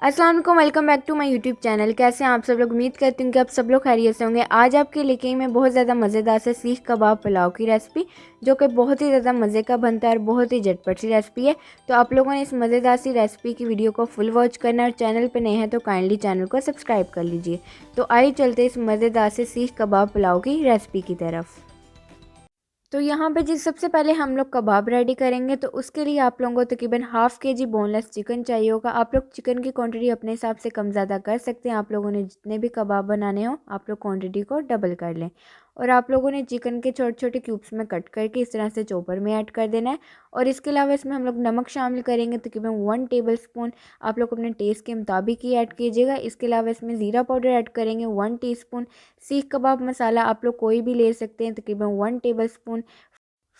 अस्सलाम वालेकुम, welcome back to my YouTube channel. कैसे हैं आप सब लोग? उम्मीद करती हूँ कि आप सब लोग खैरियत से होंगे। आज आपके लेके आई मैं बहुत ज़्यादा मज़ेदार से सीख कबाब पुलाव की रेसिपी, जो कि बहुत ही ज़्यादा मज़े का बनता है और बहुत ही झटपट सी रेसिपी है। तो आप लोगों ने इस मज़ेदार सी रेसिपी की वीडियो को फुल वॉच करना है और चैनल पर नए हैं तो काइंडली चैनल को सब्सक्राइब कर लीजिए। तो आइए चलते इस मज़ेदार से सीख कबाब पुलाव की रेसिपी की तरफ। तो यहाँ पे जी सबसे पहले हम लोग कबाब रेडी करेंगे। तो उसके लिए आप लोगों को तकरीबन हाफ़ के जी बोनलेस चिकन चाहिए होगा। आप लोग चिकन की क्वांटिटी अपने हिसाब से कम ज़्यादा कर सकते हैं। आप लोगों ने जितने भी कबाब बनाने हो आप लोग क्वांटिटी को डबल कर लें। और आप लोगों ने चिकन के छोटे छोटे क्यूब्स में कट करके इस तरह से चॉपर में ऐड कर देना है। और इसके अलावा इसमें हम लोग नमक शामिल करेंगे तकरीबन 1 टेबल स्पून। आप लोग अपने टेस्ट के मुताबिक ही ऐड कीजिएगा। इसके अलावा इसमें ज़ीरा पाउडर ऐड करेंगे 1 टीस्पून। सीख कबाब मसाला आप लोग कोई भी ले सकते हैं तकरीबन 1 टेबल स्पून।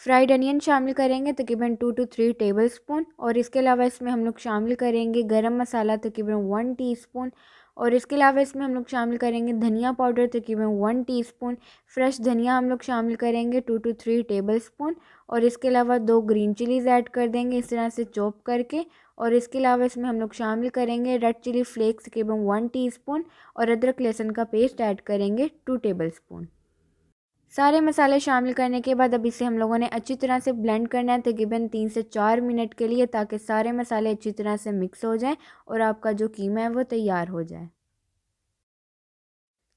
फ्राइड अनियन शामिल करेंगे तकरीबन 2 to 3 टेबलस्पून। और इसके अलावा इसमें हम लोग शामिल करेंगे गरम मसाला तकरीबन 1 टीस्पून। और इसके अलावा इसमें हम लोग शामिल करेंगे धनिया पाउडर तकरीबन 1 टीस्पून। फ्रेश धनिया हम लोग शामिल करेंगे 2 to 3 टेबलस्पून। और इसके अलावा 2 ग्रीन चिलीज़ ऐड कर देंगे इस तरह से चॉप करके। और इसके अलावा इसमें हम लोग शामिल करेंगे रेड चिली फ्लेक्स तकरीबन 1 टीस्पून। और अदरक लहसुन का पेस्ट ऐड करेंगे 2 टेबलस्पून। सारे मसाले शामिल करने के बाद अब इसे हम लोगों ने अच्छी तरह से ब्लेंड करना है तकरीबन 3 से 4 मिनट के लिए, ताकि सारे मसाले अच्छी तरह से मिक्स हो जाएं और आपका जो कीमा है वो तैयार हो जाए।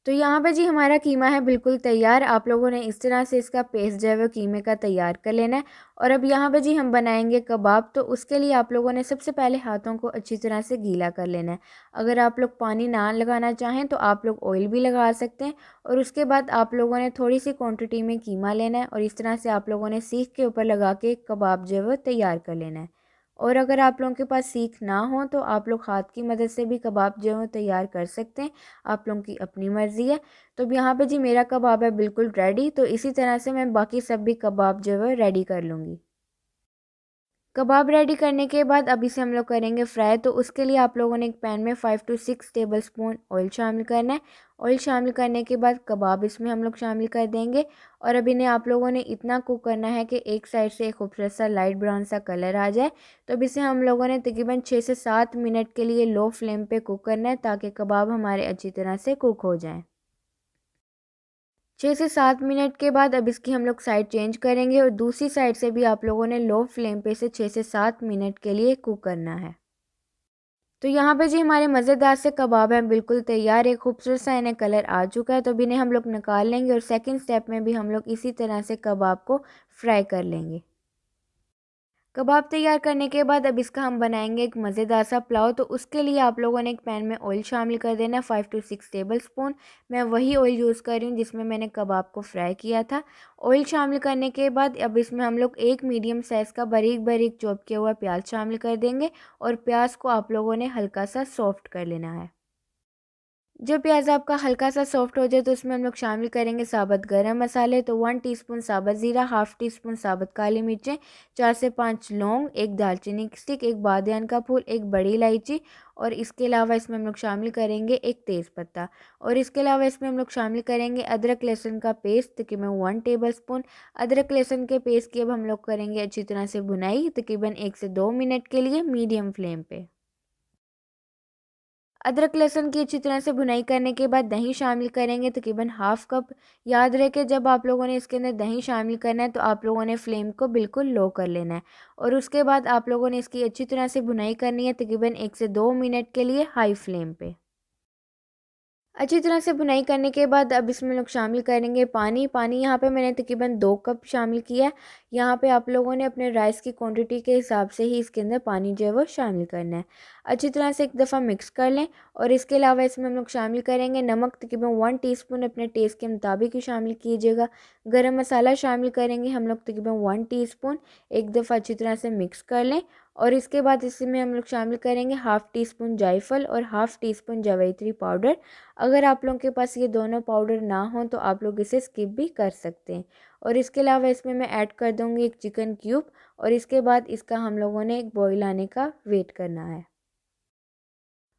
तो यहाँ पे जी हमारा कीमा है बिल्कुल तैयार। आप लोगों ने इस तरह से इसका पेस्ट जो है वो कीमे का तैयार कर लेना है। और अब यहाँ पे जी हम बनाएंगे कबाब। तो उसके लिए आप लोगों ने सबसे पहले हाथों को अच्छी तरह से गीला कर लेना है। अगर आप लोग पानी ना लगाना चाहें तो आप लोग ऑयल भी लगा सकते हैं। और उसके बाद आप लोगों ने थोड़ी सी क्वान्टिटी में कीमा लेना है और इस तरह से आप लोगों ने सीख के ऊपर लगा के कबाब जो है वो तैयार कर लेना है। और अगर आप लोगों के पास सीख ना हो तो आप लोग हाथ की मदद से भी कबाब जो है तैयार कर सकते हैं। आप लोगों की अपनी मर्ज़ी है। तो अब यहाँ पे जी मेरा कबाब है बिल्कुल रेडी। तो इसी तरह से मैं बाकी सब भी कबाब जो है रेडी कर लूँगी। कबाब रेडी करने के बाद अब इसे हम लोग करेंगे फ्राई। तो उसके लिए आप लोगों ने एक पैन में 5 to 6 टेबलस्पून ऑयल शामिल करना है। ऑयल शामिल करने के बाद कबाब इसमें हम लोग शामिल कर देंगे। और अब इन्हें आप लोगों ने इतना कुक करना है कि एक साइड से एक खूबसूरत सा लाइट ब्राउन सा कलर आ जाए। तो अब इसे हम लोगों ने तकरीबन 6 से 7 मिनट के लिए लो फ्लेम पे कुक करना है, ताकि कबाब हमारे अच्छी तरह से कुक हो जाएँ। 6 से 7 मिनट के बाद अब इसकी हम लोग साइड चेंज करेंगे और दूसरी साइड से भी आप लोगों ने लो फ्लेम पे इसे 6 से 7 मिनट के लिए कुक करना है। तो यहाँ पे जी हमारे मज़ेदार से कबाब हैं बिल्कुल तैयार। एक खूबसूरत सा इन्हें कलर आ चुका है। तो अब इन्हें हम लोग निकाल लेंगे और सेकंड स्टेप में भी हम लोग इसी तरह से कबाब को फ्राई कर लेंगे। कबाब तैयार करने के बाद अब इसका हम बनाएंगे एक मज़ेदार सा पुलाव। तो उसके लिए आप लोगों ने एक पैन में ऑयल शामिल कर देना है 5 to 6 टेबलस्पून। मैं वही ऑयल यूज़ कर रही हूँ जिसमें मैंने कबाब को फ्राई किया था। ऑयल शामिल करने के बाद अब इसमें हम लोग एक मीडियम साइज़ का बारीक बारीक चॉप किया हुआ प्याज शामिल कर देंगे। और प्याज को आप लोगों ने हल्का सा सॉफ्ट कर लेना है। जब प्याज आपका हल्का सा सॉफ्ट हो जाए तो उसमें हम लोग शामिल करेंगे साबुत गरम मसाले। तो 1 टीस्पून साबुत ज़ीरा, हाफ़ टी स्पून साबुत काली मिर्चें, 4 से 5 लौंग, एक दालचीनी की स्टिक, एक बादियान का फूल, एक बड़ी इलायची। और इसके अलावा इसमें हम लोग शामिल करेंगे एक तेज़पत्ता। और इसके अलावा इसमें हम लोग शामिल करेंगे अदरक लहसुन का पेस्ट तकरीबन 1 टेबलस्पून। अदरक लहसुन के पेस्ट की अब हम लोग करेंगे अच्छी तरह से भुनाई तकरीबन 1 से 2 मिनट के लिए मीडियम फ्लेम पे। अदरक लहसुन की अच्छी तरह से भुनाई करने के बाद दही शामिल करेंगे तकरीबन हाफ़ कप। याद रहे कि जब आप लोगों ने इसके अंदर दही शामिल करना है तो आप लोगों ने फ्लेम को बिल्कुल लो कर लेना है। और उसके बाद आप लोगों ने इसकी अच्छी तरह से भुनाई करनी है तकरीबन 1 से 2 मिनट के लिए हाई फ्लेम पे। अच्छी तरह से भुनाई करने के बाद अब इसमें लोग शामिल करेंगे पानी। पानी यहाँ पे मैंने तकरीबन 2 कप शामिल किया है। यहाँ पे आप लोगों ने अपने राइस की क्वांटिटी के हिसाब से ही इसके अंदर पानी जो है वो शामिल करना है। अच्छी तरह से एक दफ़ा मिक्स कर लें। और इसके अलावा इसमें हम लोग शामिल करेंगे नमक तकरीबन 1 टीस्पून, अपने टेस्ट के मुताबिक ही शामिल कीजिएगा। गरम मसाला शामिल करेंगे हम लोग तकरीबन 1 टीस्पून। एक दफ़ा अच्छी तरह से मिक्स कर लें। और इसके बाद इसमें हम लोग शामिल करेंगे हाफ़ टी स्पून जायफल और हाफ़ टी स्पून जावित्री पाउडर। अगर आप लोगों के पास ये दोनों पाउडर ना हो तो आप लोग इसे स्किप भी कर सकते हैं। और इसके अलावा इसमें मैं ऐड कर दूँगी एक चिकन क्यूब। और इसके बाद इसका हम लोगों ने एक बॉईल आने का वेट करना है।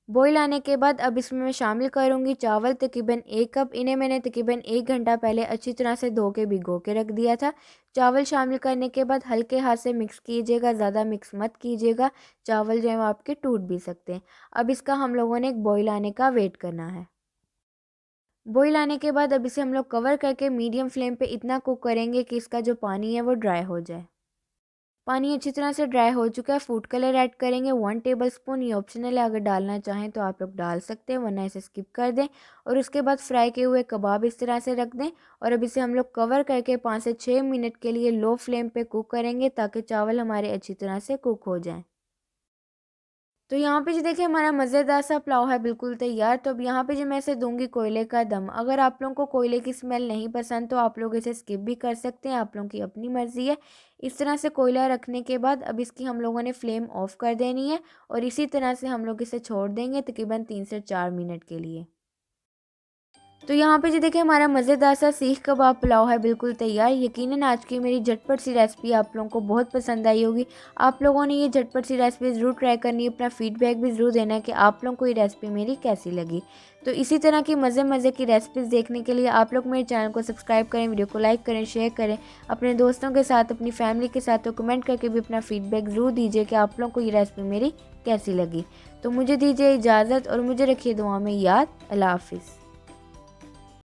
बॉईल आने के बाद अब इसमें मैं शामिल करूँगी चावल तकरीबन 1 कप। इन्हें मैंने तकरीबन 1 घंटा पहले अच्छी तरह से धो के भिगो के रख दिया था। चावल शामिल करने के बाद हल्के हाथ से मिक्स कीजिएगा, ज़्यादा मिक्स मत कीजिएगा, चावल जो है वो आपके टूट भी सकते हैं। अब इसका हम लोगों ने एक बॉईल आने का वेट करना है। बॉईल आने के बाद अब इसे हम लोग कवर करके मीडियम फ्लेम पे इतना कुक करेंगे कि इसका जो पानी है वो ड्राई हो जाए। पानी अच्छी तरह से ड्राई हो चुका है। फूड कलर ऐड करेंगे 1 टेबलस्पून। ये ऑप्शनल है, अगर डालना चाहें तो आप लोग डाल सकते हैं, वरना इसे स्किप कर दें। और उसके बाद फ्राई किए हुए कबाब इस तरह से रख दें और अब इसे हम लोग कवर करके 5 से 6 मिनट के लिए लो फ्लेम पे कुक करेंगे ताकि चावल हमारे अच्छी तरह से कुक हो जाएं। तो यहाँ पे जी देखिए हमारा मज़ेदार सा पुलाव है बिल्कुल तैयार। तो अब यहाँ पे जी मैं इसे दूंगी कोयले का दम। अगर आप लोगों को कोयले की स्मेल नहीं पसंद तो आप लोग इसे स्किप भी कर सकते हैं, आप लोगों की अपनी मर्ज़ी है। इस तरह से कोयला रखने के बाद अब इसकी हम लोगों ने फ्लेम ऑफ कर देनी है और इसी तरह से हम लोग इसे छोड़ देंगे तकरीबन 3 से 4 मिनट के लिए। तो यहाँ पे जी देखिए हमारा मज़ेदार सा सीख कबाब पुलाव है बिल्कुल तैयार। यकीनन आज की मेरी झटपट सी रेसिपी आप लोगों को बहुत पसंद आई होगी। आप लोगों ने ये झटपट सी रेसिपी ज़रूर ट्राई करनी है, अपना फीडबैक भी ज़रूर देना है कि आप लोगों को ये रेसिपी मेरी कैसी लगी। तो इसी तरह की मज़े की रेसिपीज़ देखने के लिए आप लोग मेरे चैनल को सब्सक्राइब करें, वीडियो को लाइक करें, शेयर करें अपने दोस्तों के साथ, अपनी फैमिली के साथ। तो कमेंट करके भी अपना फीडबैक ज़रूर दीजिए कि आप लोगों को ये रेसिपी मेरी कैसी लगी। तो मुझे दीजिए इजाज़त और मुझे रखिए दुआ में याद। अल्लाह हाफिज़।